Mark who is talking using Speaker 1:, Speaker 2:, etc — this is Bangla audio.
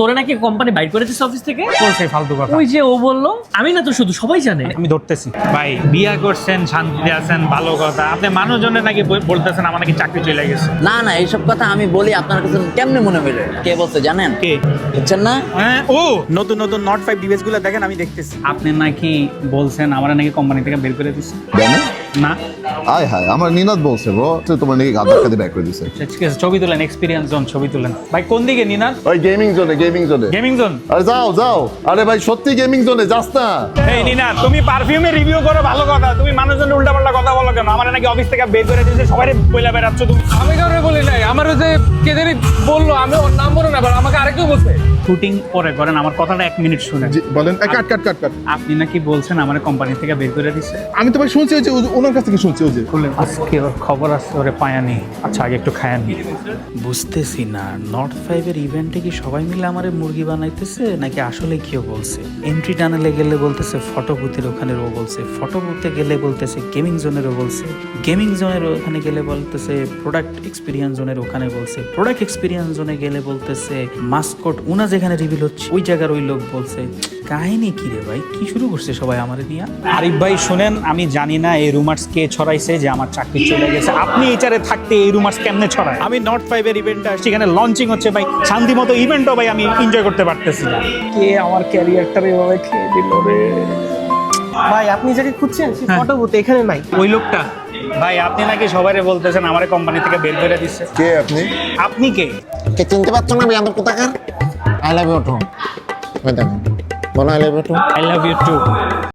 Speaker 1: তোরে নাকি কোম্পানি বাইর করে দিচ্ছে অফিস থেকে?
Speaker 2: বলছে ফালতু কথা।
Speaker 1: ওই যে ও বললো, আমি না তো শুধু, সবাই জানে।
Speaker 2: আমি ধরতেছি ভাই, বিয়া করছেন, শান্তিতে আছেন, ভালো কথা। আপনি মানুষজনের নাকি বলতেছেন আমার নাকি চাকরি চলে গেছে।
Speaker 3: না না, এইসব কথা আমি বলি আপনার কাছে কেমনে মনে হইলো? কে বলছে জানেন?
Speaker 2: কে?
Speaker 3: বুঝছেন না?
Speaker 2: হ্যাঁ, ও নতুন নতুন নট 5 ডিভাইস গুলো দেখেন, আমি দেখতেছি। আপনি নাকি বলছেন আমার নাকি কোম্পানি থেকে বের করে দিচ্ছে। না
Speaker 4: আয় হায়, আমার নিনাদ বলছে ব্রো, তোমার নাকি গাদ ধাক্কা দিয়ে ব্যাক করে দিছে।
Speaker 2: ঠিক আছে, ছবি তুলেন, এক্সপিরিয়েন্স জোন ছবি তুলেন। ভাই কোন দিকে নিনাদ?
Speaker 4: ওই গেমিং জোনে, গেমিং জোনে।
Speaker 2: Gaming zone.
Speaker 4: আরে যাও যাও, আরে ভাই সত্যি গেমিং জোনে যাস না।
Speaker 2: এই নিনাদ, তুমি পারফিউমের রিভিউ করো, ভালো কথা। তুমি মানুষজনের উল্টাপাল্টা কথা বলো কেন? আমার নাকি অফিস থেকে বের করে দিয়েছে, সবাই বইলা বেড়াচ্ছ তুমি।
Speaker 5: আমি কাউকে বলি নাই, আমার ওই যে কে জানি বললো, আমি ওর নাম বলো না, আবার আমাকে আরেকেও বলছে।
Speaker 2: শুটিং পরে করেন, আমার কথাটা 1 মিনিট শুনেন।
Speaker 6: জি, বলেন। কাট কাট কাট কাট।
Speaker 2: আপনি নাকি বলছেন আমার কোম্পানি থেকে বের করে দিচ্ছে।
Speaker 6: আমি তো ভাই শুনছি ওই যে ওনার কাছ থেকে শুনছি ওই যে।
Speaker 2: আজকে ওর খবর আছে, ওরে পায়ানি। আচ্ছা আগে একটু খায়ানি।
Speaker 7: বুঝতেছি না, নট 5 এর ইভেন্টে কি সবাই মিলে আমারে মুরগি বানাইতেছে নাকি আসলে কেউ বলছে? এন্ট্রি টানেলে গেলে বলতেছে ফটো বুথের ওখানে ও বলছে, ফটো বুথে গেলে বলতেছে গেমিং জোনেরও বলছে, গেমিং জোনের ওখানে গেলে বলতেছে প্রোডাক্ট এক্সপিরিয়েন্স জোনের ওখানে বলছে, প্রোডাক্ট এক্সপিরিয়েন্স জোনে গেলে বলতেছে মাস্কট উনা যেখানে রিভিল হচ্ছে ওই জায়গার ওই লোক বলছে। কাহিনী কি রে ভাই, কি শুরু করছে সবাই আমারে নিয়ে?
Speaker 2: আরিফ ভাই শুনেন, আমি জানি না এই রুমার্স কে ছড়াইছে যে আমার চাকরি চলে গেছে। আপনি এইচারে থাকতে এই রুমার্স কেমনে ছড়ায়? আমি নট 5 এর ইভেন্টে আসছি, এখানে লঞ্চিং হচ্ছে ভাই, শান্তি মতো ইভেন্টও ভাই আমি এনজয় করতে পারতেছি না। কে আমার ক্যারিয়ারটা এভাবে খেয়ে দিল রে?
Speaker 8: ভাই আপনি যাকে খুঁজছেন সেই
Speaker 2: হ্যাঁ।
Speaker 8: ফটো বুথ এখানে নাই।
Speaker 2: ওই লোকটা ভাই, আপনি নাকি সবাইরে বলতেছেন আমার কোম্পানি থেকে বের করে দিচ্ছে।
Speaker 4: কে আপনি?
Speaker 2: আপনি কে?
Speaker 9: কে চিনতে পারছো না বিয়াদব কোথাকার? I love you too. বলো I love you too.
Speaker 2: I love you two.